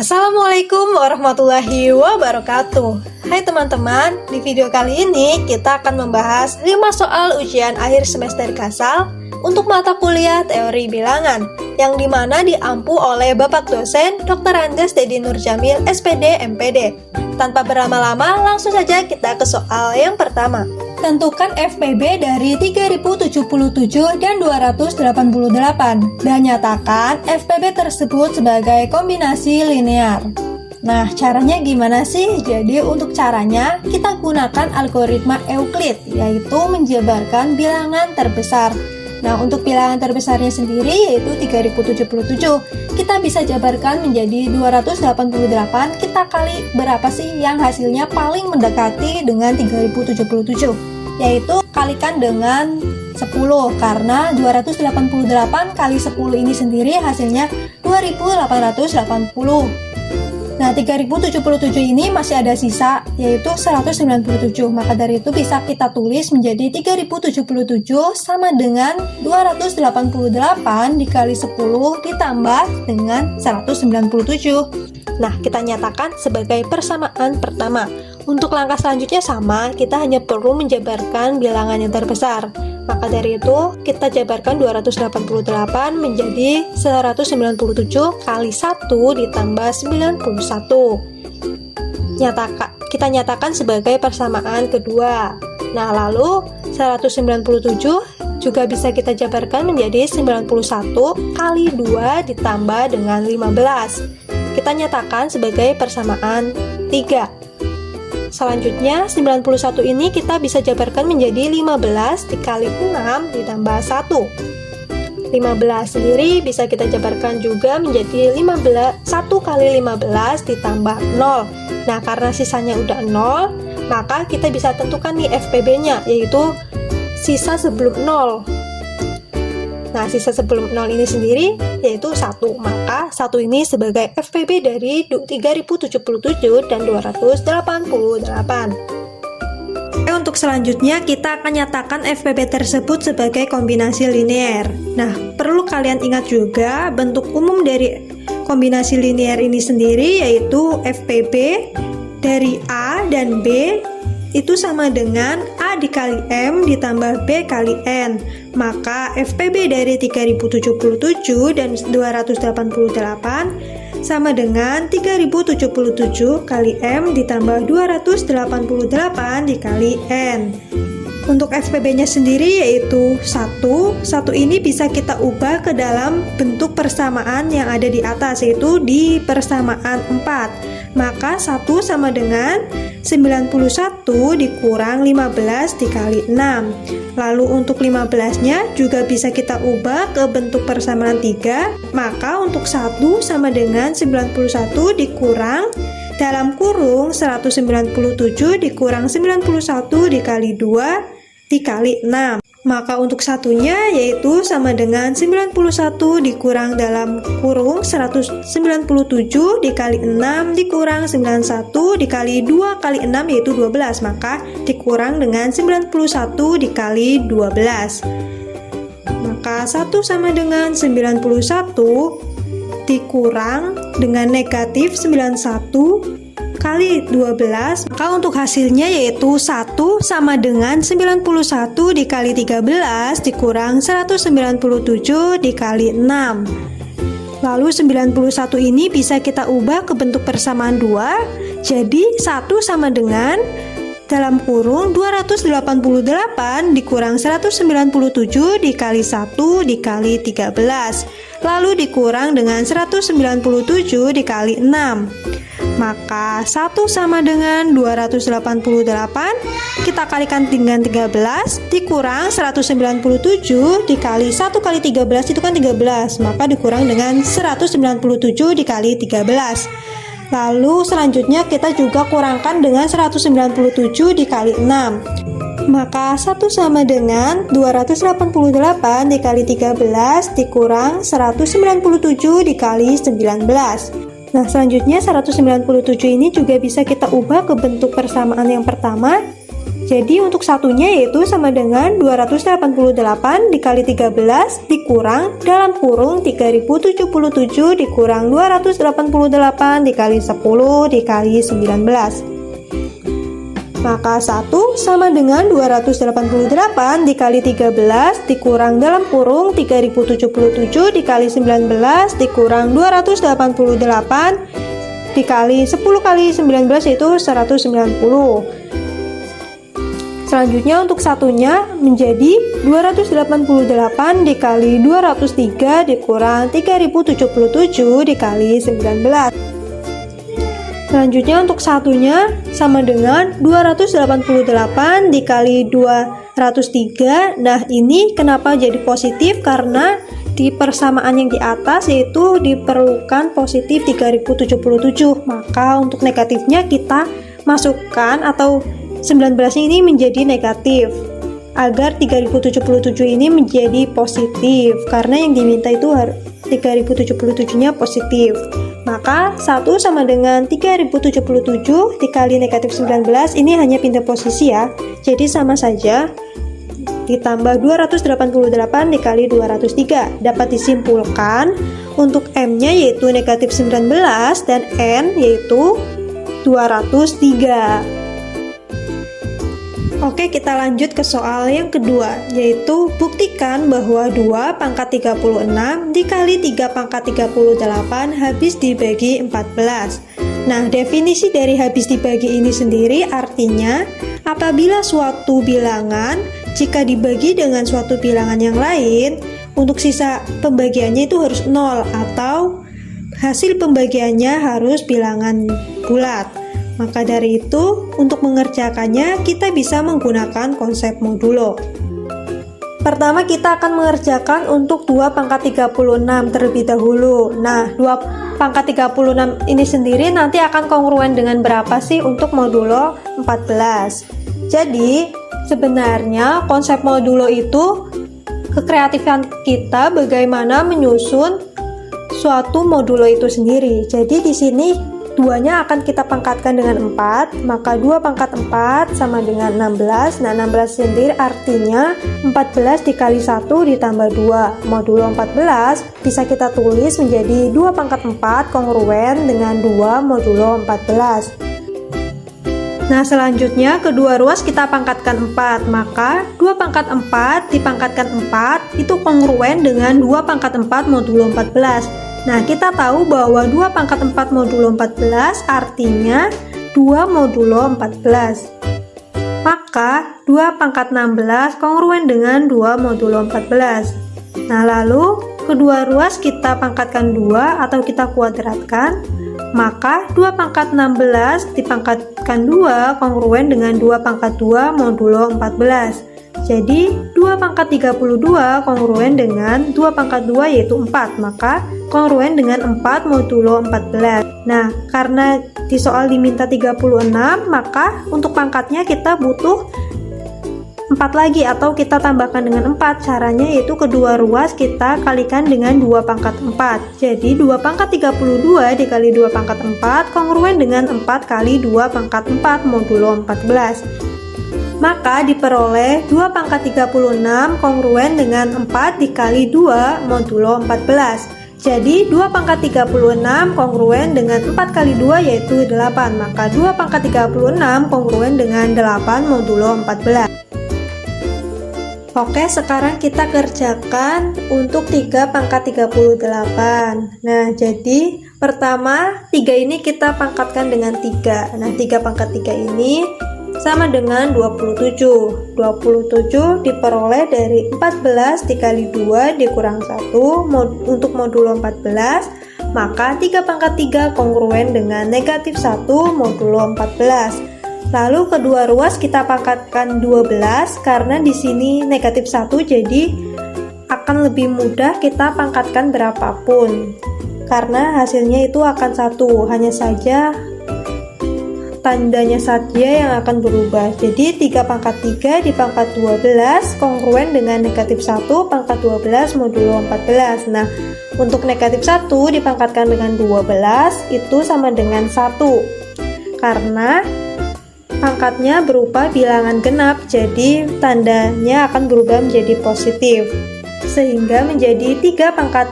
Assalamualaikum warahmatullahi wabarakatuh. Hai teman-teman, di video kali ini kita akan membahas 5 soal ujian akhir semester Kasal untuk mata kuliah teori bilangan yang dimana diampu oleh Bapak dosen Dr. Andes Dedi Nurjamil SPD MPD. Tanpa berlama-lama, langsung saja kita ke soal yang pertama. Tentukan FPB dari 3077 dan 288 dan nyatakan FPB tersebut sebagai kombinasi linear. Nah, caranya gimana sih? Jadi untuk caranya kita gunakan algoritma Euclid, yaitu menjabarkan bilangan terbesar. Nah, untuk bilangan terbesarnya sendiri yaitu 3077. Kita bisa jabarkan menjadi 288, kita kali berapa sih yang hasilnya paling mendekati dengan 3077? Yaitu kalikan dengan 10, karena 288 kali 10 ini sendiri hasilnya 2880. Nah, 3077 ini masih ada sisa, yaitu 197. Maka dari itu bisa kita tulis menjadi 3077 sama dengan 288 dikali 10 ditambah dengan 197. Nah, kita nyatakan sebagai persamaan pertama. Untuk langkah selanjutnya sama, kita hanya perlu menjabarkan bilangan yang terbesar. Maka dari itu, kita jabarkan 288 menjadi 197 kali 1 ditambah 91. Kita nyatakan sebagai persamaan kedua. Nah, lalu 197 juga bisa kita jabarkan menjadi 91 kali 2 ditambah dengan 15. Kita nyatakan sebagai persamaan 3. Selanjutnya, 91 ini kita bisa jabarkan menjadi 15 dikali 6 ditambah 1. 15 sendiri bisa kita jabarkan juga menjadi 1 kali 15 ditambah 0. Nah, karena sisanya udah 0, maka kita bisa tentukan nih FPB-nya, yaitu sisa sebelum 0. Nah, sisa sebelum 0 ini sendiri yaitu 1, maka 1 ini sebagai FPB dari 3077 dan 288. Untuk selanjutnya kita akan nyatakan FPB tersebut sebagai kombinasi linear. Nah, perlu kalian ingat juga bentuk umum dari kombinasi linear ini sendiri yaitu FPB dari A dan B itu sama dengan A dikali M ditambah B kali N. Maka FPB dari 3077 dan 288 sama dengan 3077 kali M ditambah 288 dikali N. Untuk FPB-nya sendiri yaitu 1. 1 ini bisa kita ubah ke dalam bentuk persamaan yang ada di atas, yaitu di persamaan 4. Maka 1 sama dengan 91 dikurang 15 dikali 6. Lalu untuk 15-nya juga bisa kita ubah ke bentuk persamaan 3. Maka untuk 1 sama dengan 91 dikurang dalam kurung 197 dikurang 91 dikali 2 dikali 6. Maka untuk satunya yaitu sama dengan 91 dikurang dalam kurung 197 dikali 6 dikurang 91 dikali 2 kali 6 yaitu 12. Maka dikurang dengan 91 dikali 12. Maka 1 sama dengan 91 dikurang dengan negatif 91 kali 12, maka untuk hasilnya yaitu 1 sama dengan 91 dikali 13 dikurang 197 dikali 6. Lalu 91 ini bisa kita ubah ke bentuk persamaan 2, jadi 1 sama dengan dalam kurung 288 dikurang 197 dikali 1 dikali 13, lalu dikurang dengan 197 dikali 6. Maka 1 sama dengan 288 kita kalikan dengan 13 dikurang 197 dikali 1 kali 13 itu kan 13, maka dikurang dengan 197 dikali 13. Lalu selanjutnya kita juga kurangkan dengan 197 dikali 6. Maka 1 sama dengan 288 dikali 13 dikurang 197 dikali 19. Nah, selanjutnya 197 ini juga bisa kita ubah ke bentuk persamaan yang pertama, Jadi untuk satunya yaitu sama dengan 288 dikali 13 dikurang dalam kurung 3077 dikurang 288 dikali 10 dikali 19. Maka 1 sama dengan 288 dikali 13 dikurang dalam kurung 3077 dikali 19 dikurang 288 dikali 10 kali 19 yaitu 190. Selanjutnya untuk satunya menjadi 288 dikali 203 dikurang 3077 dikali 19. Selanjutnya untuk satunya sama dengan 288 dikali 203. Nah ini kenapa jadi positif? Karena di persamaan yang di atas yaitu diperlukan positif 3077. Maka untuk negatifnya kita masukkan atau 19 ini menjadi negatif agar 3077 ini menjadi positif karena yang diminta itu 3077 nya positif. Maka 1 sama dengan 3077 dikali negatif 19 ini hanya pindah posisi ya, jadi sama saja, ditambah 288 dikali 203. Dapat disimpulkan untuk M nya yaitu negatif 19 dan N yaitu 203. Oke, kita lanjut ke soal yang kedua, yaitu buktikan bahwa 2 pangkat 36 dikali 3 pangkat 38 habis dibagi 14. Nah, definisi dari habis dibagi ini sendiri artinya apabila suatu bilangan jika dibagi dengan suatu bilangan yang lain, untuk sisa pembagiannya itu harus 0 atau hasil pembagiannya harus bilangan bulat. Maka dari itu, untuk mengerjakannya kita bisa menggunakan konsep modulo. Pertama kita akan mengerjakan untuk 2 pangkat 36 terlebih dahulu. Nah, 2 pangkat 36 ini sendiri nanti akan kongruen dengan berapa sih untuk modulo 14. Jadi, sebenarnya konsep modulo itu kekreatifan kita bagaimana menyusun suatu modulo itu sendiri. Jadi di sini 2-nya akan kita pangkatkan dengan 4, maka 2 pangkat 4 sama dengan 16. Nah, 16 sendiri artinya 14 dikali 1 ditambah 2. Modulo 14 bisa kita tulis menjadi 2 pangkat 4 kongruen dengan 2 modulo 14. Nah, selanjutnya kedua ruas kita pangkatkan 4, maka 2 pangkat 4 dipangkatkan 4 itu kongruen dengan 2 pangkat 4 modulo 14. Nah, kita tahu bahwa 2 pangkat 4 modulo 14 artinya 2 modulo 14. Maka 2 pangkat 16 kongruen dengan 2 modulo 14. Nah, lalu kedua ruas kita pangkatkan 2 atau kita kuadratkan. Maka 2 pangkat 16 dipangkatkan 2 kongruen dengan 2 pangkat 2 modulo 14. Jadi 2 pangkat 32 kongruen dengan 2 pangkat 2 yaitu 4, maka kongruen dengan 4 modulo 14. Nah, karena di soal diminta 36, maka untuk pangkatnya kita butuh 4 lagi atau kita tambahkan dengan 4. Caranya yaitu kedua ruas kita kalikan dengan 2 pangkat 4. Jadi 2 pangkat 32 dikali 2 pangkat 4 kongruen dengan 4 kali 2 pangkat 4 modulo 14. Maka diperoleh 2 pangkat 36 kongruen dengan 4 dikali 2 modulo 14. Jadi 2 pangkat 36 kongruen dengan 4 kali 2 yaitu 8. Maka 2 pangkat 36 kongruen dengan 8 modulo 14. Oke, sekarang kita kerjakan untuk 3 pangkat 38. Nah, jadi pertama 3 ini kita pangkatkan dengan 3. Nah, 3 pangkat 3 ini sama dengan 27. 27 diperoleh dari 14 dikali 2 dikurang 1 untuk modulo 14. Maka 3 pangkat 3 kongruen dengan negatif 1 modulo 14. Lalu kedua ruas kita pangkatkan 12 karena di sini negatif 1, jadi akan lebih mudah kita pangkatkan berapapun. Karena hasilnya itu akan 1, hanya saja tandanya saja yang akan berubah. Jadi 3 pangkat 3 di pangkat 12 kongruen dengan negatif 1 pangkat 12 modulo 14. Nah, untuk negatif 1 dipangkatkan dengan 12 itu sama dengan 1. Karena pangkatnya berupa bilangan genap, jadi tandanya akan berubah menjadi positif, sehingga menjadi 3 pangkat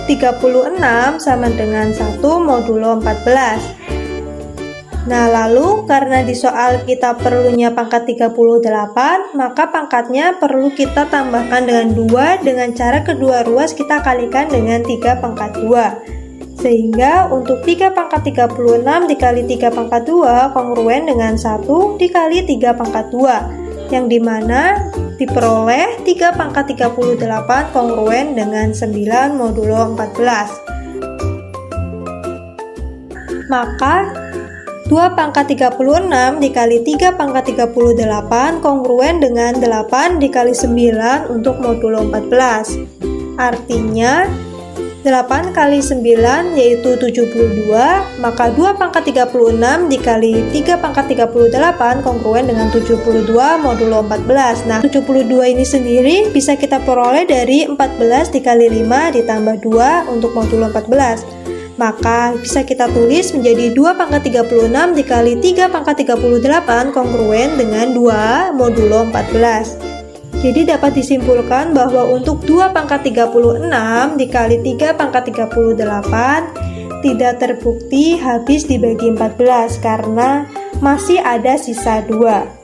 36 sama dengan 1 modulo 14. Nah, lalu karena di soal kita perlunya pangkat 38, maka pangkatnya perlu kita tambahkan dengan 2, dengan cara kedua ruas kita kalikan dengan 3 pangkat 2. Sehingga untuk 3 pangkat 36 dikali 3 pangkat 2 kongruen dengan 1 dikali 3 pangkat 2, yang dimana diperoleh 3 pangkat 38 kongruen dengan 9 modulo 14. Maka 2 pangkat 36 dikali 3 pangkat 38 kongruen dengan 8 dikali 9 untuk modulo 14. Artinya 8 kali 9 yaitu 72, maka 2 pangkat 36 dikali 3 pangkat 38 kongruen dengan 72 modulo 14. Nah, 72 ini sendiri bisa kita peroleh dari 14 dikali 5 ditambah 2 untuk modulo 14. Maka bisa kita tulis menjadi 2 pangkat 36 dikali 3 pangkat 38 kongruen dengan 2 modulo 14. Jadi dapat disimpulkan bahwa untuk 2 pangkat 36 dikali 3 pangkat 38 tidak terbukti habis dibagi 14 karena masih ada sisa 2.